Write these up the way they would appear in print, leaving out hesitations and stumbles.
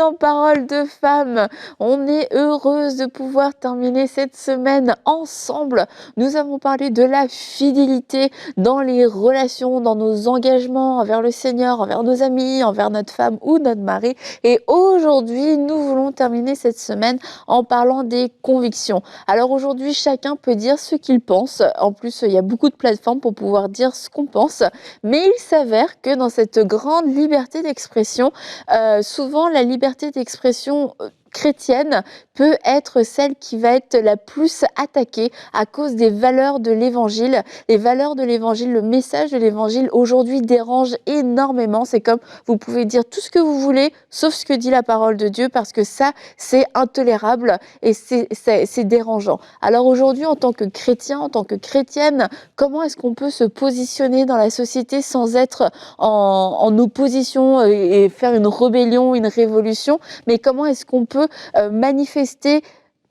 dans Paroles de femmes. On est heureuse de pouvoir terminer cette semaine ensemble. Nous avons parlé de la fidélité dans les relations, dans nos engagements envers le Seigneur, envers nos amis, envers notre femme ou notre mari. Et aujourd'hui, nous voulons terminer cette semaine en parlant des convictions. Alors aujourd'hui, chacun peut dire ce qu'il pense. En plus, il y a beaucoup de plateformes pour pouvoir dire ce qu'on pense. Mais il s'avère que dans cette grande liberté d'expression, souvent la liberté d'expression chrétienne peut être celle qui va être la plus attaquée à cause des valeurs de l'évangile. Les valeurs de l'évangile, le message de l'évangile aujourd'hui dérange énormément. C'est comme vous pouvez dire tout ce que vous voulez, sauf ce que dit la parole de Dieu, parce que ça, c'est intolérable et c'est dérangeant. Alors aujourd'hui, en tant que chrétien, en tant que chrétienne, comment est-ce qu'on peut se positionner dans la société sans être en opposition et faire une rébellion, une révolution, mais comment est-ce qu'on peut manifester,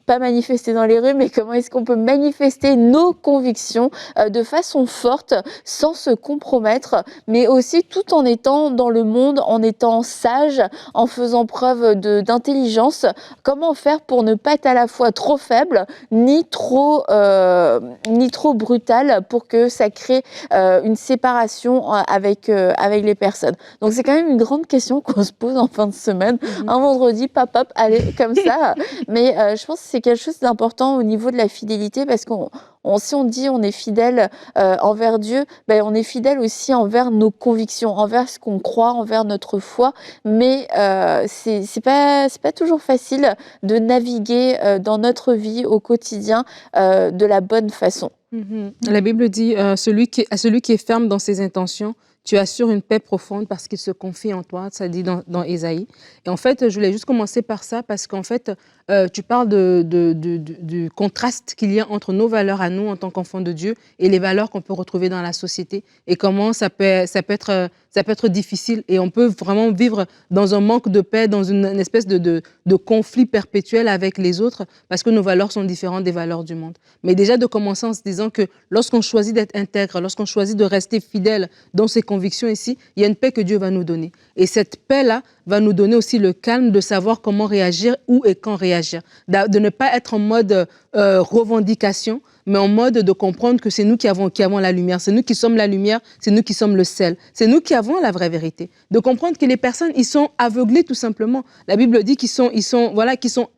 pas manifester dans les rues, mais comment est-ce qu'on peut manifester nos convictions de façon forte, sans se compromettre, mais aussi tout en étant dans le monde, en étant sage, en faisant preuve d'intelligence. Comment faire pour ne pas être à la fois trop faible, ni trop brutal, pour que ça crée une séparation avec les personnes. Donc c'est quand même une grande question qu'on se pose en fin de semaine. Un vendredi, pop, allez, comme ça. Mais je pense que c'est quelque chose d'important au niveau de la fidélité, parce si on dit on est fidèle envers Dieu, ben on est fidèle aussi envers nos convictions, envers ce qu'on croit, envers notre foi. Mais c'est pas toujours facile de naviguer dans notre vie au quotidien de la bonne façon. La Bible dit à celui qui est ferme dans ses intentions, tu assures une paix profonde parce qu'il se confie en toi, ça dit dans Ésaïe. Et en fait, je voulais juste commencer par ça parce qu'en fait, tu parles du contraste qu'il y a entre nos valeurs à nous en tant qu'enfants de Dieu et les valeurs qu'on peut retrouver dans la société et comment ça peut être difficile et on peut vraiment vivre dans un manque de paix, dans une espèce de conflit perpétuel avec les autres parce que nos valeurs sont différentes des valeurs du monde. Mais déjà de commencer en se disant que lorsqu'on choisit d'être intègre, lorsqu'on choisit de rester fidèle dans ses convictions ici, il y a une paix que Dieu va nous donner. Et cette paix-là va nous donner aussi le calme de savoir comment réagir, où et quand réagir. De ne pas être en mode revendication, mais en mode de comprendre que c'est nous qui avons la lumière, c'est nous qui sommes la lumière, c'est nous qui sommes le sel, c'est nous qui avons la vraie vérité. De comprendre que les personnes, ils sont aveuglés tout simplement. La Bible dit qu'ils sont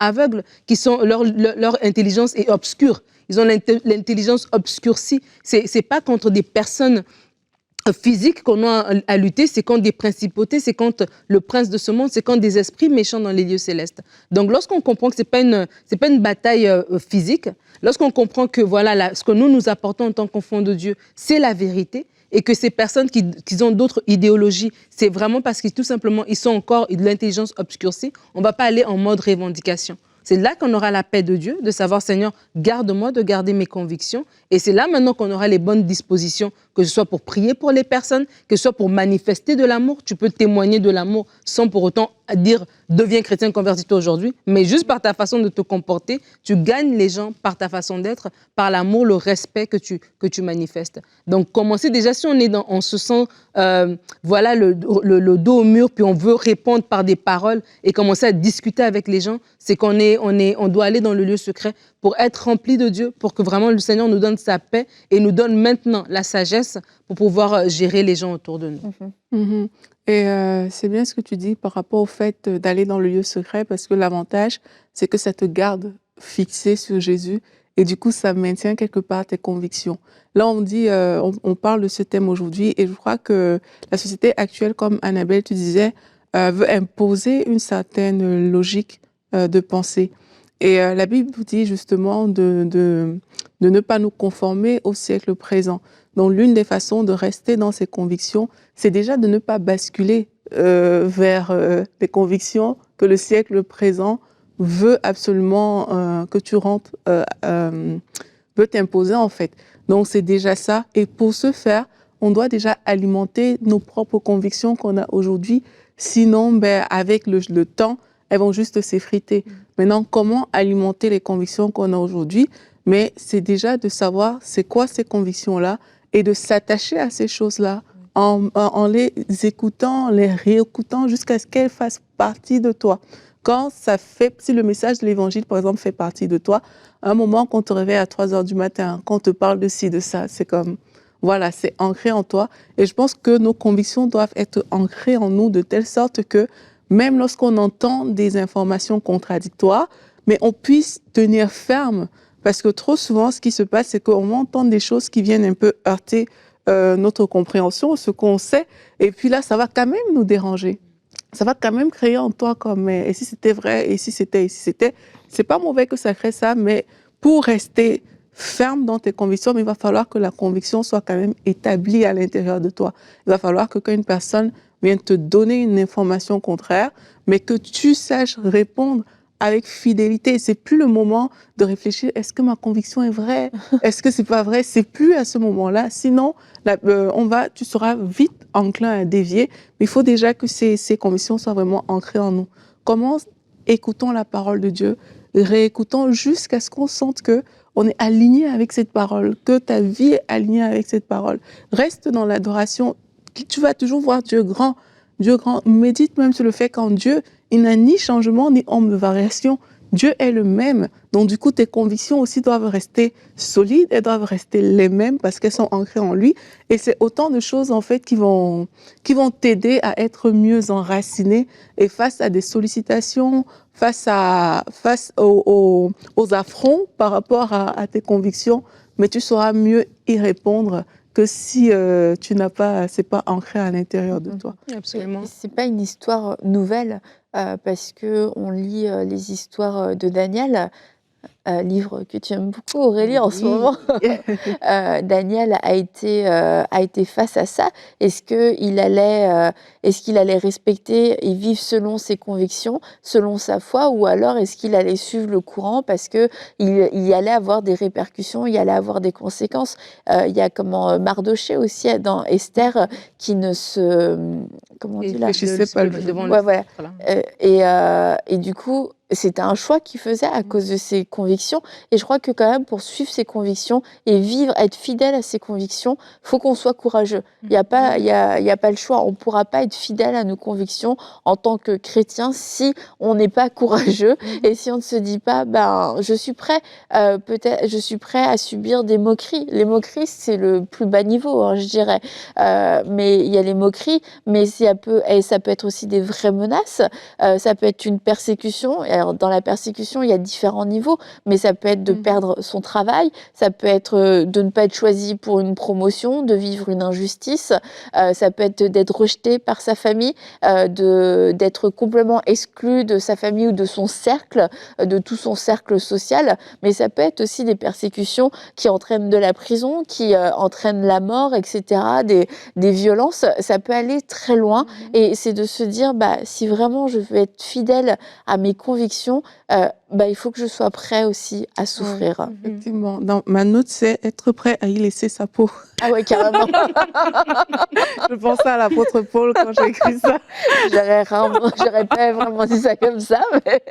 aveugles, leur intelligence est obscure. Ils ont l'intelligence obscurcie. C'est pas contre des personnes physique qu'on a à lutter, c'est contre des principautés, c'est contre le prince de ce monde, c'est contre des esprits méchants dans les lieux célestes. Donc lorsqu'on comprend que c'est pas une bataille physique, lorsqu'on comprend que voilà ce que nous apportons en tant qu'enfants de Dieu, c'est la vérité, et que ces personnes qui ont d'autres idéologies, c'est vraiment parce qu'ils tout simplement ils sont encore de l'intelligence obscurcie, on va pas aller en mode revendication. C'est là qu'on aura la paix de Dieu, de savoir, Seigneur, garde-moi de garder mes convictions. Et c'est là maintenant qu'on aura les bonnes dispositions, que ce soit pour prier pour les personnes, que ce soit pour manifester de l'amour. Tu peux témoigner de l'amour sans pour autant dire « deviens chrétien, convertis-toi aujourd'hui ». Mais juste par ta façon de te comporter, tu gagnes les gens par ta façon d'être, par l'amour, le respect que tu manifestes. Donc, commencer déjà, si on se sent le dos au mur, puis on veut répondre par des paroles et commencer à discuter avec les gens, c'est on doit aller dans le lieu secret pour être rempli de Dieu, pour que vraiment le Seigneur nous donne sa paix et nous donne maintenant la sagesse pour pouvoir gérer les gens autour de nous. Et c'est bien ce que tu dis par rapport au fait d'aller dans le lieu secret, parce que l'avantage, c'est que ça te garde fixé sur Jésus et du coup, ça maintient quelque part tes convictions. Là, on dit, on parle de ce thème aujourd'hui et je crois que la société actuelle, comme Annabelle, tu disais, veut imposer une certaine logique de pensée. Et la Bible vous dit justement de ne pas nous conformer au siècle présent. Donc, l'une des façons de rester dans ses convictions, c'est déjà de ne pas basculer vers les convictions que le siècle présent veut absolument que tu rentres, veut t'imposer en fait. Donc, c'est déjà ça. Et pour ce faire, on doit déjà alimenter nos propres convictions qu'on a aujourd'hui. Sinon, avec le temps, elles vont juste s'effriter. Maintenant, comment alimenter les convictions qu'on a aujourd'hui? Mais c'est déjà de savoir c'est quoi ces convictions-là et de s'attacher à ces choses-là en les écoutant, les réécoutant jusqu'à ce qu'elles fassent partie de toi. Si le message de l'évangile, par exemple, fait partie de toi, à un moment qu'on te réveille à 3 heures du matin, qu'on te parle de ci, de ça, c'est comme, voilà, c'est ancré en toi. Et je pense que nos convictions doivent être ancrées en nous de telle sorte que même lorsqu'on entend des informations contradictoires, mais on puisse tenir ferme. Parce que trop souvent, ce qui se passe, c'est qu'on entend des choses qui viennent un peu heurter notre compréhension, ce qu'on sait, et puis là, ça va quand même nous déranger. Ça va quand même créer en toi comme, et si c'était vrai, et si c'était, et si c'était. C'est pas mauvais que ça crée ça, mais pour rester ferme dans tes convictions, mais il va falloir que la conviction soit quand même établie à l'intérieur de toi. Il va falloir que quand une personne vienne te donner une information contraire, mais que tu saches répondre avec fidélité. C'est plus le moment de réfléchir, est-ce que ma conviction est vraie? Est-ce que c'est pas vrai? C'est plus à ce moment-là. Sinon, tu seras vite enclin à dévier. Mais il faut déjà que ces convictions soient vraiment ancrées en nous. Comment écoutons la parole de Dieu, réécoutons jusqu'à ce qu'on sente que on est aligné avec cette parole, que ta vie est alignée avec cette parole. Reste dans l'adoration. Tu vas toujours voir Dieu grand. Dieu grand. Médite même sur le fait qu'en Dieu, il n'a ni changement ni ombre de variation. Dieu est le même. Donc, du coup, tes convictions aussi doivent rester solides, elles doivent rester les mêmes parce qu'elles sont ancrées en lui. Et c'est autant de choses, en fait, qui vont t'aider à être mieux enraciné et face à des sollicitations, face aux affronts par rapport à tes convictions, mais tu sauras mieux y répondre que si c'est pas ancré à l'intérieur de toi. Absolument. C'est pas une histoire nouvelle, parce qu'on lit les histoires de Daniel, livre que tu aimes beaucoup, Aurélie, en ce moment. Daniel a été face à ça. Est-ce qu'il allait respecter et vivre selon ses convictions, selon sa foi, ou alors est-ce qu'il allait suivre le courant parce qu'il y allait avoir des répercussions, il y allait avoir des conséquences. Il y a Mardochée aussi dans Esther qui ne se... Comment on dit là? Réfléchissait pas devant Ouais, voilà. Voilà. Et du coup, c'était un choix qu'il faisait à cause de ses convictions. Et je crois que quand même, pour suivre ses convictions et être fidèle à ses convictions, faut qu'on soit courageux. Il n'y a pas le choix. On ne pourra pas être fidèle à nos convictions en tant que chrétien si on n'est pas courageux et si on ne se dit pas, je suis prêt à subir des moqueries. Les moqueries, c'est le plus bas niveau, hein, je dirais. Mais il y a les moqueries, mais ça peut être aussi des vraies menaces. Ça peut être une persécution. Alors, dans la persécution, il y a différents niveaux, mais ça peut être de perdre son travail, ça peut être de ne pas être choisi pour une promotion, de vivre une injustice, ça peut être d'être rejeté par sa famille, d'être complètement exclu de sa famille ou de son cercle, de tout son cercle social, mais ça peut être aussi des persécutions qui entraînent de la prison, qui entraînent la mort, etc., des violences. Ça peut aller très loin et c'est de se dire, si vraiment je veux être fidèle à mes convictions, il faut que je sois prêt aussi à souffrir. Effectivement. Dans ma note, c'est être prêt à y laisser sa peau. Ah ouais, carrément. Je pensais à l'apôtre Paul quand j'ai écrit ça. J'aurais pas vraiment dit ça comme ça. Mais...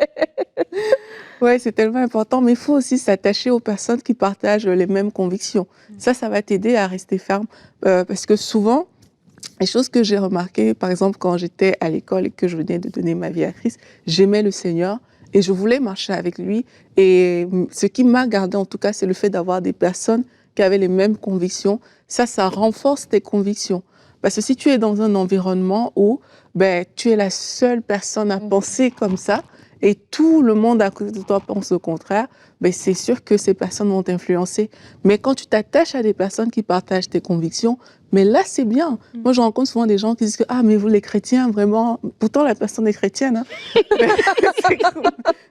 Oui, c'est tellement important, mais il faut aussi s'attacher aux personnes qui partagent les mêmes convictions. Ça va t'aider à rester ferme, parce que souvent, les choses que j'ai remarquées, par exemple, quand j'étais à l'école et que je venais de donner ma vie à Christ, j'aimais le Seigneur et je voulais marcher avec lui. Et ce qui m'a gardé, en tout cas, c'est le fait d'avoir des personnes qui avaient les mêmes convictions. Ça renforce tes convictions. Parce que si tu es dans un environnement où tu es la seule personne à penser comme ça, et tout le monde à côté de toi pense le contraire, c'est sûr que ces personnes vont t'influencer. Mais quand tu t'attaches à des personnes qui partagent tes convictions, mais là, c'est bien. Moi, je rencontre souvent des gens qui disent que « Ah, mais vous, les chrétiens, vraiment... » Pourtant, la personne est chrétienne. Hein.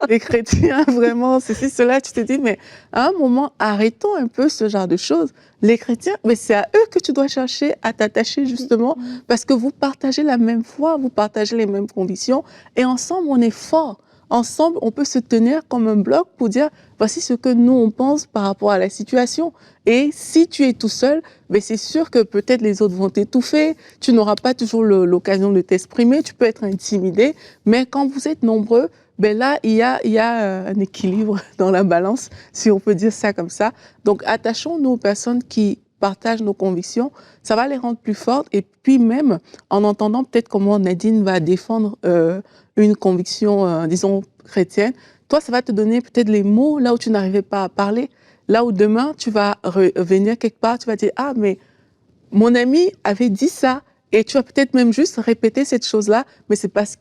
Les chrétiens, vraiment, ceci, cela. Tu te dis, mais à un moment, arrêtons un peu ce genre de choses. Les chrétiens, mais c'est à eux que tu dois chercher à t'attacher, justement, parce que vous partagez la même foi, vous partagez les mêmes convictions, et ensemble, on est forts. Ensemble, on peut se tenir comme un bloc pour dire voici ce que nous, on pense par rapport à la situation. Et si tu es tout seul, c'est sûr que peut-être les autres vont t'étouffer, tu n'auras pas toujours l'occasion de t'exprimer, tu peux être intimidé, mais quand vous êtes nombreux, là, il y a un équilibre dans la balance, si on peut dire ça comme ça. Donc, attachons-nous aux personnes qui partagent nos convictions, ça va les rendre plus fortes. Et puis même, en entendant peut-être comment Nadine va défendre une conviction, disons, chrétienne, toi, ça va te donner peut-être les mots là où tu n'arrivais pas à parler, là où demain, tu vas revenir quelque part, tu vas dire, ah, mais mon ami avait dit ça. Et tu vas peut-être même juste répéter cette chose-là, mais c'est parce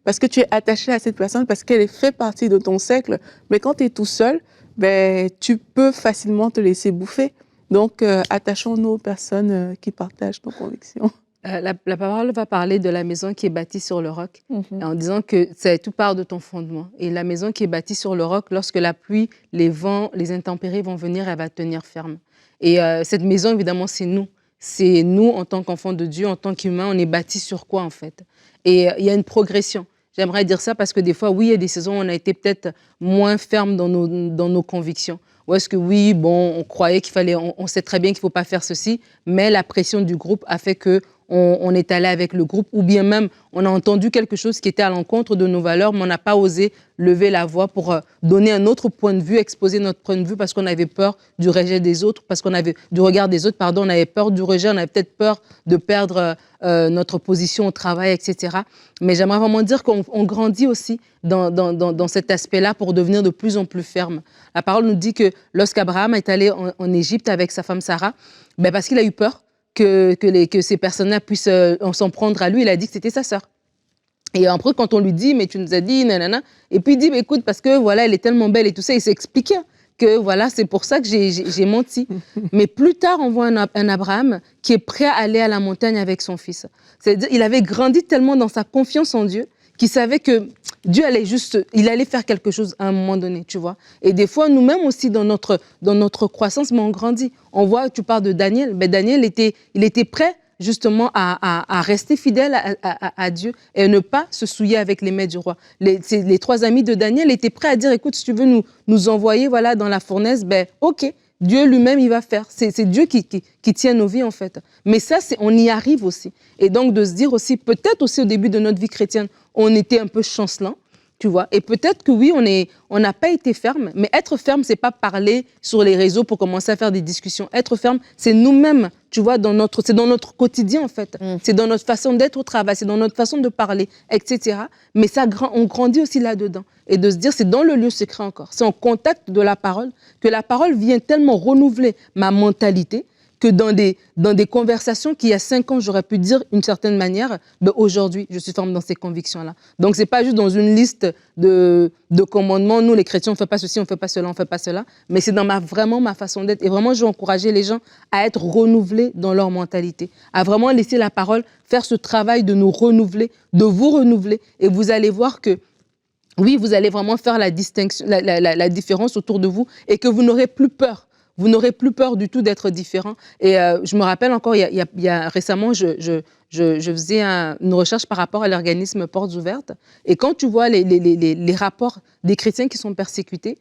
parce que tu es attaché à cette personne, parce qu'elle fait partie de ton cercle. Mais quand tu es tout seul, ben, tu peux facilement te laisser bouffer. Donc, attachons-nous aux personnes qui partagent nos convictions. La parole va parler de la maison qui est bâtie sur le roc, en disant que tout part de ton fondement. Et la maison qui est bâtie sur le roc, lorsque la pluie, les vents, les intempéries vont venir, elle va tenir ferme. Et cette maison, évidemment, c'est nous. C'est nous, en tant qu'enfants de Dieu, en tant qu'humains, on est bâtis sur quoi, en fait? Et il y a une progression. J'aimerais dire ça parce que des fois, oui, il y a des saisons où on a été peut-être moins ferme dans nos convictions. Ou est-ce que oui, bon, on croyait qu'il fallait, on sait très bien qu'il ne faut pas faire ceci, mais la pression du groupe a fait que on est allé avec le groupe, ou bien même on a entendu quelque chose qui était à l'encontre de nos valeurs, mais on n'a pas osé lever la voix pour donner un autre point de vue, exposer notre point de vue parce qu'on avait peur du rejet des autres, parce qu'on avait du regard des autres, pardon, on avait peur du rejet, on avait peut-être peur de perdre notre position au travail, etc. Mais j'aimerais vraiment dire qu'on grandit aussi dans cet aspect-là pour devenir de plus en plus ferme. La parole nous dit que lorsqu'Abraham est allé en Égypte avec sa femme Sarah, ben parce qu'il a eu peur que ces personnes-là puissent s'en prendre à lui, il a dit que c'était sa sœur. Et après, quand on lui dit, mais tu nous as dit, nanana, et puis il dit, mais écoute, parce que voilà, elle est tellement belle et tout ça, il s'est expliqué que voilà, c'est pour ça que j'ai menti. Mais plus tard, on voit un Abraham qui est prêt à aller à la montagne avec son fils. C'est-à-dire, il avait grandi tellement dans sa confiance en Dieu qu'il savait que Dieu il allait faire quelque chose à un moment donné, tu vois. Et des fois, nous-mêmes aussi, dans notre croissance, mais on grandit. On voit, tu parles de Daniel, mais Daniel, il était prêt justement à rester fidèle à Dieu et ne pas se souiller avec les mets du roi. Les trois amis de Daniel étaient prêts à dire, écoute, si tu veux nous envoyer voilà, dans la fournaise, ben ok, Dieu lui-même, il va faire. C'est Dieu qui tient nos vies, en fait. Mais ça, on y arrive aussi. Et donc, de se dire aussi, peut-être aussi au début de notre vie chrétienne, on était un peu chancelant, tu vois. Et peut-être que oui, on n'a pas été ferme. Mais être ferme, c'est pas parler sur les réseaux pour commencer à faire des discussions. Être ferme, c'est nous-mêmes, tu vois, c'est dans notre quotidien, en fait. C'est dans notre façon d'être au travail, c'est dans notre façon de parler, etc. Mais on grandit aussi là-dedans. Et de se dire, c'est dans le lieu secret encore. C'est en contact de la parole que la parole vient tellement renouveler ma mentalité que dans des conversations qu'il y a 5 ans, j'aurais pu dire d'une certaine manière, ben aujourd'hui, je suis ferme dans ces convictions-là. Donc, ce n'est pas juste dans une liste de commandements, nous, les chrétiens, on ne fait pas ceci, on ne fait pas cela, on ne fait pas cela, mais c'est dans vraiment ma façon d'être. Et vraiment, je veux encourager les gens à être renouvelés dans leur mentalité, à vraiment laisser la parole faire ce travail de nous renouveler, de vous renouveler, et vous allez voir que oui, vous allez vraiment faire la distinction, la différence autour de vous et que vous n'aurez plus peur. Vous n'aurez plus peur du tout d'être différent. Et je me rappelle encore, récemment, je faisais une recherche par rapport à l'organisme Portes Ouvertes. Et quand tu vois les rapports des chrétiens qui sont persécutés,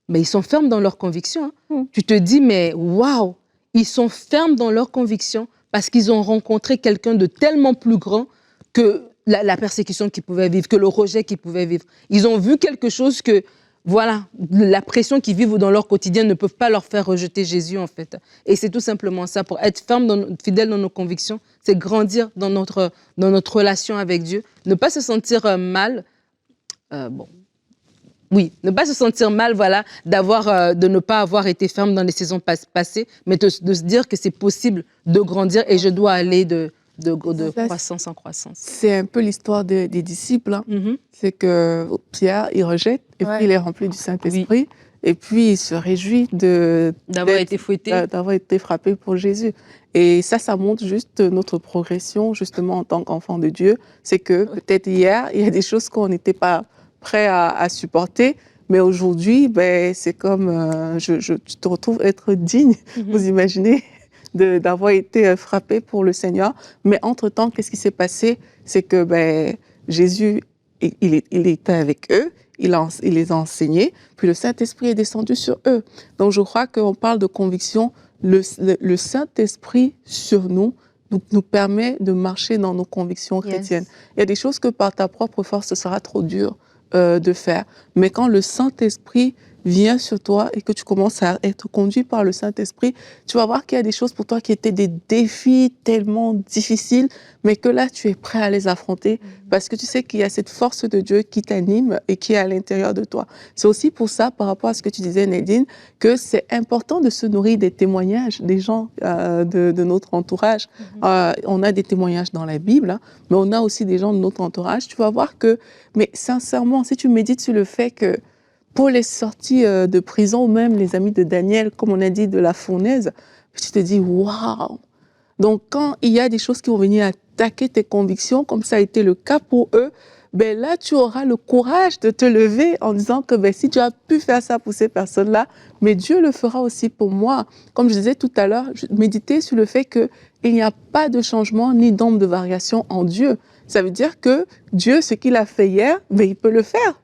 mais ils sont fermes dans leurs convictions. Hein. Tu te dis, mais waouh, ils sont fermes dans leurs convictions parce qu'ils ont rencontré quelqu'un de tellement plus grand que la persécution qu'ils pouvaient vivre, que le rejet qu'ils pouvaient vivre. Ils ont vu quelque chose que, voilà, la pression qu'ils vivent dans leur quotidien ne peuvent pas leur faire rejeter Jésus, en fait. Et c'est tout simplement ça. Pour être ferme, fidèle dans nos convictions, c'est grandir dans notre relation avec Dieu. Ne pas se sentir mal. Ne pas se sentir mal, voilà, de ne pas avoir été ferme dans les saisons passées, mais de se dire que c'est possible de grandir et je dois aller de croissance en croissance. C'est un peu l'histoire des disciples. Hein. C'est que Pierre, il rejette, et puis il est rempli du Saint-Esprit, oui. Et puis il se réjouit d'avoir été fouetté, d'avoir été frappé pour Jésus. Et ça montre juste notre progression, justement, en tant qu'enfant de Dieu. C'est que peut-être hier, il y a des choses qu'on n'était pas prêt à supporter, mais aujourd'hui, ben, c'est comme, tu te retrouves être digne, vous imaginez d'avoir été frappé pour le Seigneur. Mais entre-temps, qu'est-ce qui s'est passé? C'est que Jésus, il était avec eux, il les a enseignés, puis le Saint-Esprit est descendu sur eux. Donc je crois qu'on parle de conviction, le Saint-Esprit sur nous permet de marcher dans nos convictions chrétiennes. Il y a des choses que par ta propre force, ce sera trop dur de faire. Mais quand le Saint-Esprit vient sur toi et que tu commences à être conduit par le Saint-Esprit, tu vas voir qu'il y a des choses pour toi qui étaient des défis tellement difficiles, mais que là, tu es prêt à les affronter parce que tu sais qu'il y a cette force de Dieu qui t'anime et qui est à l'intérieur de toi. C'est aussi pour ça, par rapport à ce que tu disais, Nadine, que c'est important de se nourrir des témoignages des gens de notre entourage. On a des témoignages dans la Bible, hein, mais on a aussi des gens de notre entourage. Tu vas voir que, mais sincèrement, si tu médites sur le fait que Paul est sorti de prison, ou même les amis de Daniel, comme on a dit, de la fournaise, tu te dis, waouh! Donc, quand il y a des choses qui vont venir attaquer tes convictions, comme ça a été le cas pour eux, ben là, tu auras le courage de te lever en disant que ben, si tu as pu faire ça pour ces personnes-là, mais Dieu le fera aussi pour moi. Comme je disais tout à l'heure, méditer sur le fait qu'il n'y a pas de changement ni d'ombre de variation en Dieu. Ça veut dire que Dieu, ce qu'il a fait hier, ben, il peut le faire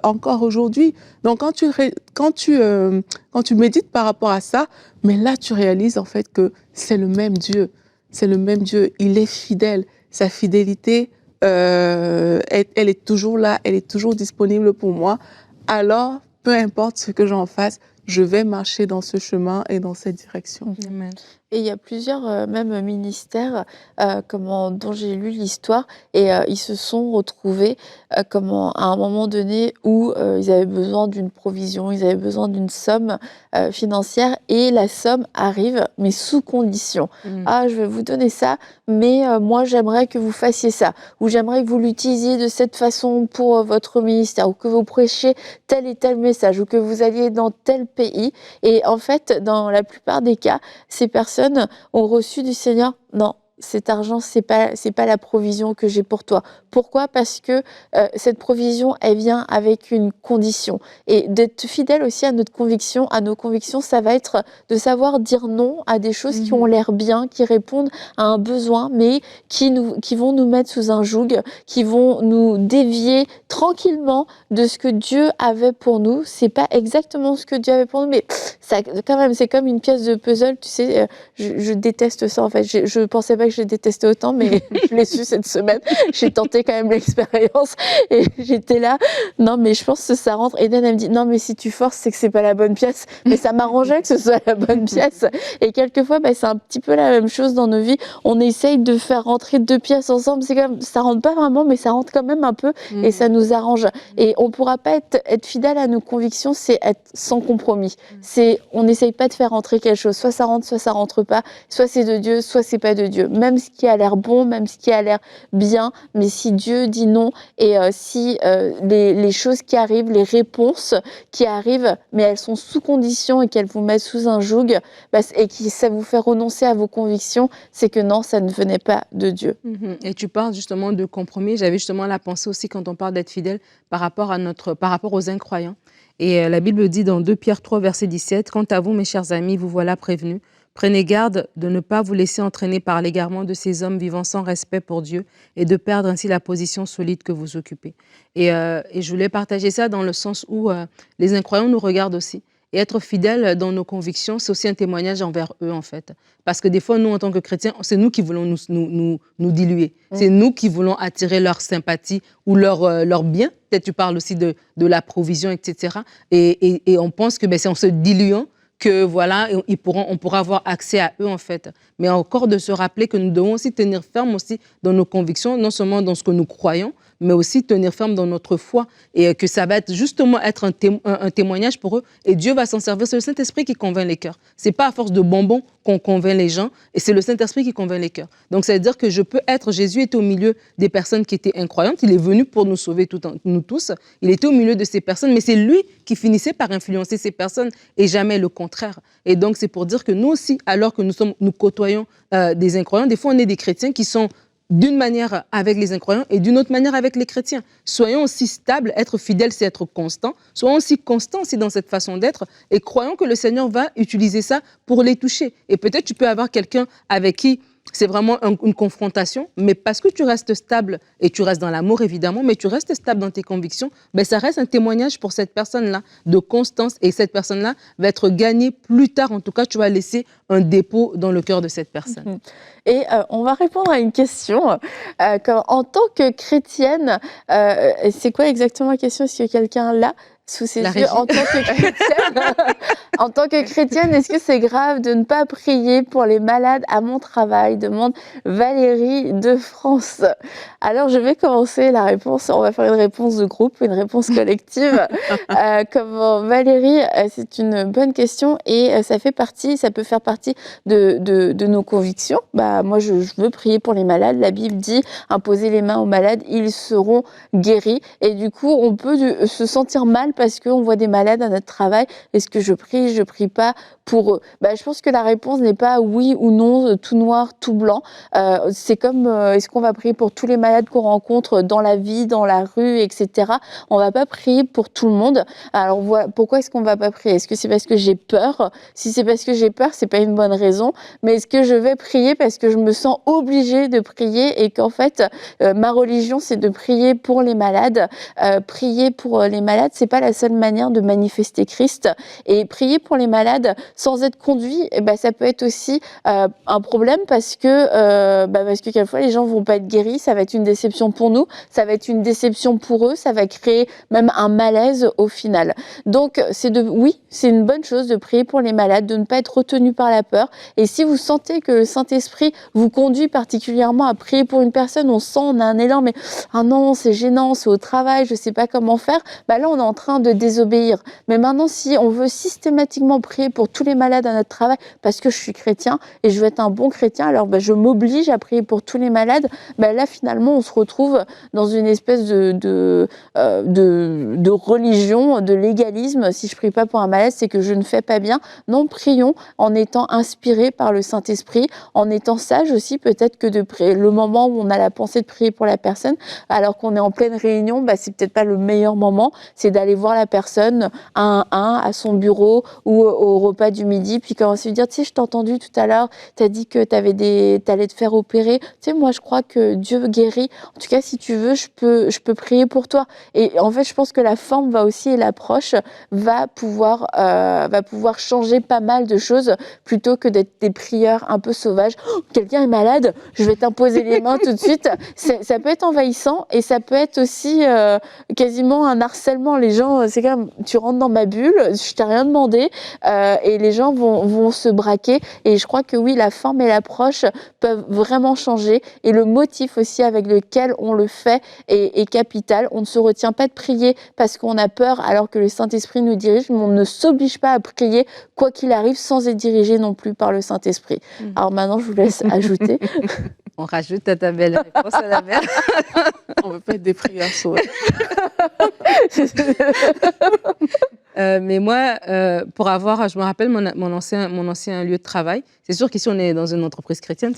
encore aujourd'hui. Donc, quand tu médites par rapport à ça, mais là, tu réalises en fait que c'est le même Dieu. C'est le même Dieu. Il est fidèle. Sa fidélité, elle est toujours là. Elle est toujours disponible pour moi. Alors, peu importe ce que j'en fasse, je vais marcher dans ce chemin et dans cette direction. Amen. Et il y a plusieurs même ministères dont j'ai lu l'histoire et ils se sont retrouvés à un moment donné où ils avaient besoin d'une provision, ils avaient besoin d'une somme financière et la somme arrive mais sous condition. Ah, je vais vous donner ça, mais moi j'aimerais que vous fassiez ça ou j'aimerais que vous l'utilisiez de cette façon pour votre ministère ou que vous prêchiez tel et tel message ou que vous alliez dans tel pays. Et en fait, dans la plupart des cas, ces personnes ont reçu du Seigneur, non, cet argent, c'est pas la provision que j'ai pour toi. Pourquoi? Parce que cette provision, elle vient avec une condition. Et d'être fidèle aussi à nos convictions, ça va être de savoir dire non à des choses qui ont l'air bien, qui répondent à un besoin, mais qui vont nous mettre sous un joug, qui vont nous dévier tranquillement de ce que Dieu avait pour nous. C'est pas exactement ce que Dieu avait pour nous, mais ça, quand même, c'est comme une pièce de puzzle. Tu sais, je déteste ça en fait. Je pensais pas que je détestais autant, mais je l'ai su cette semaine. J'ai tenté quand même l'expérience et j'étais là. Non, mais je pense que ça rentre. Et Dan, elle me dit, non, mais si tu forces, c'est que c'est pas la bonne pièce. Mais ça m'arrangeait que ce soit la bonne pièce. Et quelquefois, c'est un petit peu la même chose dans nos vies. On essaye de faire rentrer deux pièces ensemble. C'est comme, ça rentre pas vraiment, mais ça rentre quand même un peu et ça nous arrange. Et on pourra pas être fidèle à nos convictions, c'est être sans compromis. On n'essaye pas de faire rentrer quelque chose. Soit ça rentre pas. Soit c'est de Dieu, soit c'est pas de Dieu. Même ce qui a l'air bon, même ce qui a l'air bien, mais si Dieu dit non et si les choses qui arrivent, les réponses qui arrivent, mais elles sont sous condition et qu'elles vous mettent sous un joug et que ça vous fait renoncer à vos convictions, c'est que non, ça ne venait pas de Dieu. Et tu parles justement de compromis. J'avais justement la pensée aussi quand on parle d'être fidèle par rapport aux incroyants. Et la Bible dit dans 2 Pierre 3, verset 17, « Quant à vous, mes chers amis, vous voilà prévenus. Prenez garde de ne pas vous laisser entraîner par l'égarement de ces hommes vivant sans respect pour Dieu et de perdre ainsi la position solide que vous occupez. » Et je voulais partager ça dans le sens où les incroyants nous regardent aussi. Et être fidèle dans nos convictions, c'est aussi un témoignage envers eux, en fait. Parce que des fois, nous, en tant que chrétiens, c'est nous qui voulons nous diluer. C'est nous qui voulons attirer leur sympathie ou leur bien. Peut-être tu parles aussi de la provision, etc. Et on pense que c'est en se diluant que voilà, on pourra avoir accès à eux en fait. Mais encore de se rappeler que nous devons aussi tenir ferme aussi dans nos convictions, non seulement dans ce que nous croyons, mais aussi tenir ferme dans notre foi et que ça va justement être un témoignage pour eux. Et Dieu va s'en servir. C'est le Saint-Esprit qui convainc les cœurs. C'est pas à force de bonbons qu'on convainc les gens et c'est le Saint-Esprit qui convainc les cœurs. Donc ça veut dire que Jésus était au milieu des personnes qui étaient incroyantes. Il est venu pour nous sauver nous tous. Il était au milieu de ces personnes, mais c'est lui qui finissait par influencer ces personnes et jamais le contraire. Et donc c'est pour dire que nous aussi, alors que nous côtoyons des incroyants, des fois on est des chrétiens qui sont d'une manière avec les incroyants et d'une autre manière avec les chrétiens. Soyons aussi stables, être fidèles, c'est être constant. Soyons aussi constants aussi dans cette façon d'être et croyons que le Seigneur va utiliser ça pour les toucher. Et peut-être tu peux avoir quelqu'un avec qui c'est vraiment une confrontation, mais parce que tu restes stable et tu restes dans l'amour évidemment, mais tu restes stable dans tes convictions, ça reste un témoignage pour cette personne-là de constance et cette personne-là va être gagnée plus tard. En tout cas, tu vas laisser un dépôt dans le cœur de cette personne. Et on va répondre à une question. En tant que chrétienne, c'est quoi exactement la question? Est-ce que quelqu'un l'a? sous ses La yeux régie. en tant que chrétienne. En tant que chrétienne, est-ce que c'est grave de ne pas prier pour les malades à mon travail? Demande Valérie de France. Alors, je vais commencer la réponse. On va faire une réponse de groupe, une réponse collective. Comme Valérie, c'est une bonne question et ça peut faire partie de nos convictions. Bah, moi, je veux prier pour les malades. La Bible dit, imposer les mains aux malades, ils seront guéris. Et du coup, on peut se sentir mal parce qu'on voit des malades à notre travail. Est-ce que je prie pas pour eux? Bah, je pense que la réponse n'est pas oui ou non, tout noir, tout blanc. C'est comme, est-ce qu'on va prier pour tous les malades qu'on rencontre dans la vie, dans la rue, etc. On va pas prier pour tout le monde. Alors voilà, pourquoi est-ce qu'on va pas prier? Est-ce que c'est parce que j'ai peur? Si c'est parce que j'ai peur, c'est pas une bonne raison. Mais est-ce que je vais prier parce que je me sens obligée de prier et qu'en fait, ma religion, c'est de prier pour les malades? Prier pour les malades, c'est pas la seule manière de manifester Christ. Et prier pour les malades sans être conduit, eh ben, ça peut être aussi un problème parce que quelquefois les gens vont pas être guéris, ça va être une déception pour nous, ça va être une déception pour eux, ça va créer même un malaise au final. Donc oui, c'est une bonne chose de prier pour les malades, de ne pas être retenu par la peur. Et si vous sentez que le Saint-Esprit vous conduit particulièrement à prier pour une personne, on a un élan, mais ah non, c'est gênant, c'est au travail, je sais pas comment faire, bah là on est en train de désobéir. Mais maintenant, si on veut systématiquement prier pour tous les malades à notre travail, parce que je suis chrétien et je veux être un bon chrétien, alors je m'oblige à prier pour tous les malades, là finalement on se retrouve dans une espèce de religion, de légalisme. Si je prie pas pour un malade, c'est que je ne fais pas bien. Non, prions en étant inspirés par le Saint-Esprit, en étant sages aussi, peut-être que de prier, le moment où on a la pensée de prier pour la personne, alors qu'on est en pleine réunion, c'est peut-être pas le meilleur moment, c'est d'aller voir la personne un à un, à son bureau ou au repas du midi, puis commencer à lui dire, tu sais, je t'ai entendu tout à l'heure, tu as dit que t'allais te faire opérer, tu sais, moi je crois que Dieu guérit, en tout cas si tu veux, je peux prier pour toi. Et en fait, je pense que la forme va aussi et l'approche va pouvoir changer pas mal de choses plutôt que d'être des prieurs un peu sauvages. Oh, quelqu'un est malade, je vais t'imposer les mains tout de suite. Ça peut être envahissant et ça peut être aussi quasiment un harcèlement. Les gens, c'est comme, tu rentres dans ma bulle, je t'ai rien demandé et les gens vont se braquer. Et je crois que oui, la forme et l'approche peuvent vraiment changer et le motif aussi avec lequel on le fait est capital. On ne se retient pas de prier parce qu'on a peur alors que le Saint-Esprit nous dirige, mais on ne s'oblige pas à prier quoi qu'il arrive sans être dirigé non plus par le Saint-Esprit. Alors maintenant, je vous laisse ajouter. On rajoute à ta belle réponse à la mère. On ne veut pas être des prières sauvages. Mais moi, je me rappelle mon ancien lieu de travail. C'est sûr qu'ici, on est dans une entreprise chrétienne,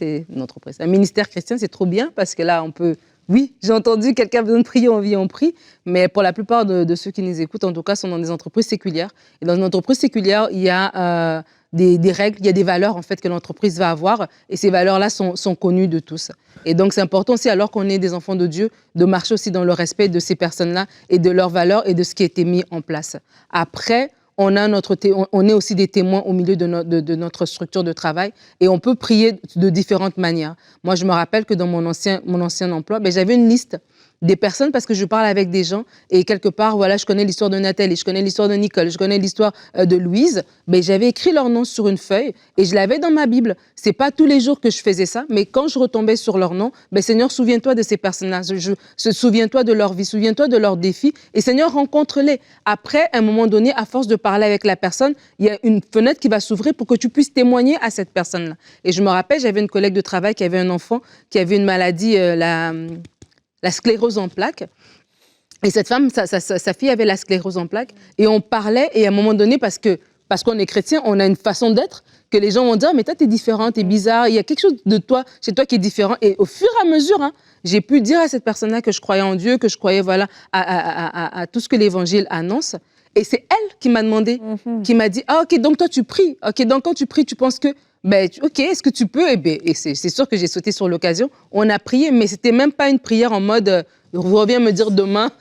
un ministère chrétien, c'est trop bien parce que là, on peut... Oui, j'ai entendu quelqu'un besoin de prier, on prie, mais pour la plupart de ceux qui nous écoutent, en tout cas, sont dans des entreprises séculières. Et dans une entreprise séculière, il y a des règles, il y a des valeurs en fait que l'entreprise va avoir, et ces valeurs-là sont connues de tous. Et donc, c'est important aussi, alors qu'on est des enfants de Dieu, de marcher aussi dans le respect de ces personnes-là et de leurs valeurs et de ce qui a été mis en place. Après, on est aussi des témoins au milieu de notre structure de travail et on peut prier de différentes manières. Moi, je me rappelle que dans mon ancien emploi, j'avais une liste des personnes parce que je parle avec des gens et quelque part, voilà, je connais l'histoire de Nathalie, je connais l'histoire de Nicole, je connais l'histoire de Louise. J'avais écrit leur nom sur une feuille et je l'avais dans ma Bible. C'est pas tous les jours que je faisais ça, mais quand je retombais sur leur nom, Seigneur, souviens-toi de ces personnes-là, souviens-toi de leur vie, souviens-toi de leurs défis et Seigneur, rencontre-les. Après, à un moment donné, à force de parler avec la personne, il y a une fenêtre qui va s'ouvrir pour que tu puisses témoigner à cette personne-là. Et je me rappelle, j'avais une collègue de travail qui avait un enfant qui avait une maladie, la sclérose en plaques. Et cette femme, sa fille avait la sclérose en plaques. Et on parlait, et à un moment donné, parce qu'on est chrétien, on a une façon d'être que les gens vont dire, mais toi, t'es différent, t'es bizarre, il y a quelque chose de toi, chez toi qui est différent. Et au fur et à mesure, j'ai pu dire à cette personne-là que je croyais en Dieu, que je croyais à tout ce que l'Évangile annonce. Et c'est elle qui m'a demandé, qui m'a dit, ah ok, donc toi tu pries. Ok, donc quand tu pries, tu penses que ok, est-ce que tu peux? Et c'est sûr que j'ai sauté sur l'occasion. On a prié, mais c'était même pas une prière en mode reviens me dire demain,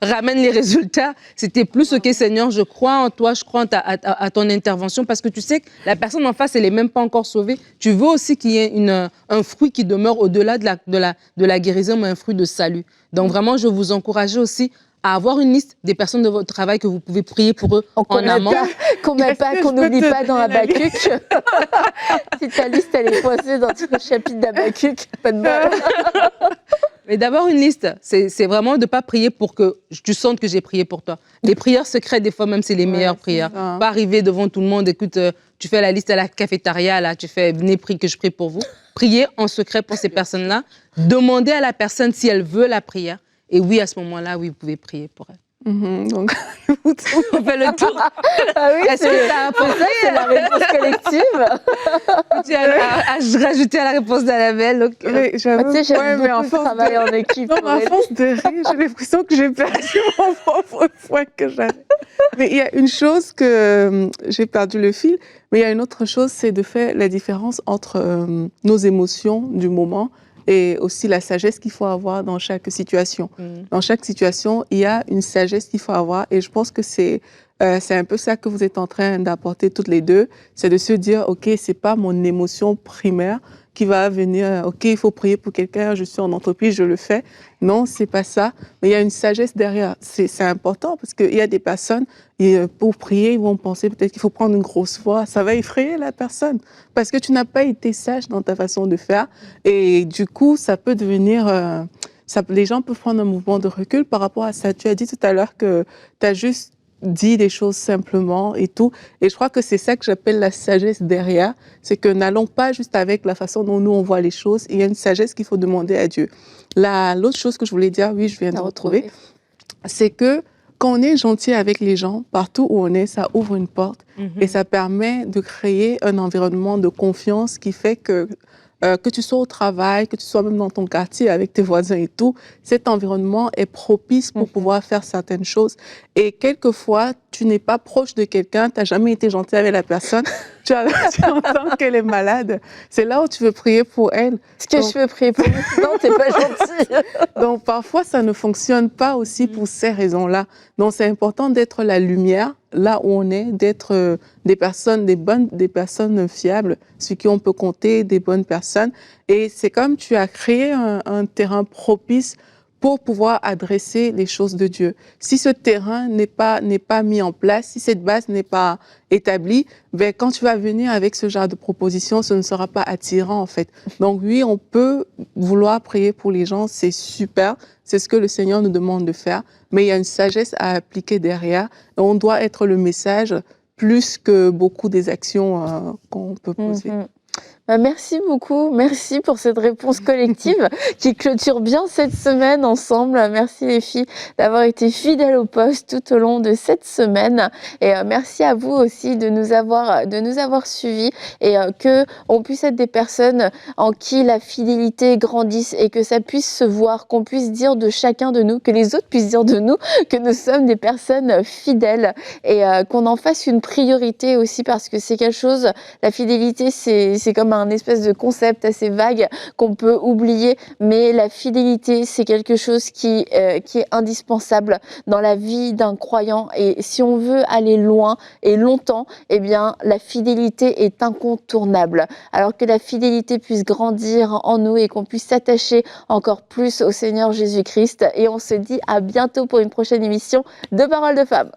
ramène les résultats. C'était plus ok, Seigneur, je crois en toi, je crois à ton intervention, parce que tu sais que la personne en face, elle est même pas encore sauvée. Tu veux aussi qu'il y ait un fruit qui demeure au-delà de la guérison, mais un fruit de salut. Donc vraiment, je vous encourage aussi à avoir une liste des personnes de votre travail que vous pouvez prier pour eux Qu'on en amont. qu'on n'oublie pas dans Habakkuk. Si ta liste, elle est posée dans le chapitre d'Habakkuk, pas de mal. Mais d'abord une liste, c'est vraiment de ne pas prier pour que tu sentes que j'ai prié pour toi. Les prières secrètes, des fois même, c'est les meilleures prières. Ça. Pas arriver devant tout le monde, écoute, tu fais la liste à la cafétéria, là, tu fais venez prier que je prie pour vous. Priez en secret pour ces personnes-là. Demandez à la personne si elle veut la prière. Et oui, à ce moment-là, oui, vous pouvez prier pour elle. Donc, On fait le tour. Ah oui, Est-ce que t'as apprécié? c'est la réponse collective. Tu as rajouté à la réponse d'Annabelle. Donc, mais j'avoue, Tu sais, j'aime ouais, mais beaucoup en le force travail en équipe. non, mais à Aurélie. force de rire, j'ai l'impression que j'ai perdu mon propre point que j'avais. Mais il y a une chose que j'ai perdu le fil, mais il y a une autre chose, c'est de faire la différence entre nos émotions du moment et aussi la sagesse qu'il faut avoir dans chaque situation. Dans chaque situation, il y a une sagesse qu'il faut avoir et je pense que c'est un peu ça que vous êtes en train d'apporter toutes les deux, c'est de se dire, OK, c'est pas mon émotion primaire qui va venir, OK, il faut prier pour quelqu'un, je suis en entreprise, je le fais. Non, c'est pas ça, mais il y a une sagesse derrière. C'est important parce qu'il y a des personnes, et pour prier, ils vont penser peut-être qu'il faut prendre une grosse voix, ça va effrayer la personne parce que tu n'as pas été sage dans ta façon de faire et du coup, ça peut devenir... les gens peuvent prendre un mouvement de recul par rapport à ça. Tu as dit tout à l'heure que tu as juste dit des choses simplement et tout. Et je crois que c'est ça que j'appelle la sagesse derrière. C'est que n'allons pas juste avec la façon dont nous on voit les choses. Il y a une sagesse qu'il faut demander à Dieu. L'autre chose que je voulais dire, oui, je viens de retrouver, c'est que quand on est gentil avec les gens, partout où on est, ça ouvre une porte et ça permet de créer un environnement de confiance qui fait que tu sois au travail, que tu sois même dans ton quartier avec tes voisins et tout, cet environnement est propice pour pouvoir faire certaines choses. Et quelquefois, tu n'es pas proche de quelqu'un, tu n'as jamais été gentil avec la personne, tu entends qu'elle est malade. C'est là où tu veux prier pour elle. Est-ce que je peux prier pour lui? Non, t'es pas gentil. Donc, parfois, ça ne fonctionne pas aussi pour ces raisons-là. Donc, c'est important d'être la lumière là où on est, d'être des personnes fiables, sur qui on peut compter, des bonnes personnes. Et c'est comme tu as créé un terrain propice pour pouvoir adresser les choses de Dieu. Si ce terrain n'est pas mis en place, si cette base n'est pas établie, ben, quand tu vas venir avec ce genre de proposition, ce ne sera pas attirant en fait. Donc oui, on peut vouloir prier pour les gens, c'est super, c'est ce que le Seigneur nous demande de faire, mais il y a une sagesse à appliquer derrière et on doit être le message plus que beaucoup des actions qu'on peut poser. Bah, merci beaucoup, merci pour cette réponse collective qui clôture bien cette semaine ensemble. Merci les filles d'avoir été fidèles au poste tout au long de cette semaine et merci à vous aussi de nous avoir suivis et que on puisse être des personnes en qui la fidélité grandisse et que ça puisse se voir, qu'on puisse dire de chacun de nous, que les autres puissent dire de nous que nous sommes des personnes fidèles et qu'on en fasse une priorité aussi parce que c'est quelque chose, la fidélité c'est comme un espèce de concept assez vague qu'on peut oublier, mais la fidélité, c'est quelque chose qui est indispensable dans la vie d'un croyant. Et si on veut aller loin et longtemps, eh bien, la fidélité est incontournable. Alors que la fidélité puisse grandir en nous et qu'on puisse s'attacher encore plus au Seigneur Jésus-Christ. Et on se dit à bientôt pour une prochaine émission de Paroles de Femmes.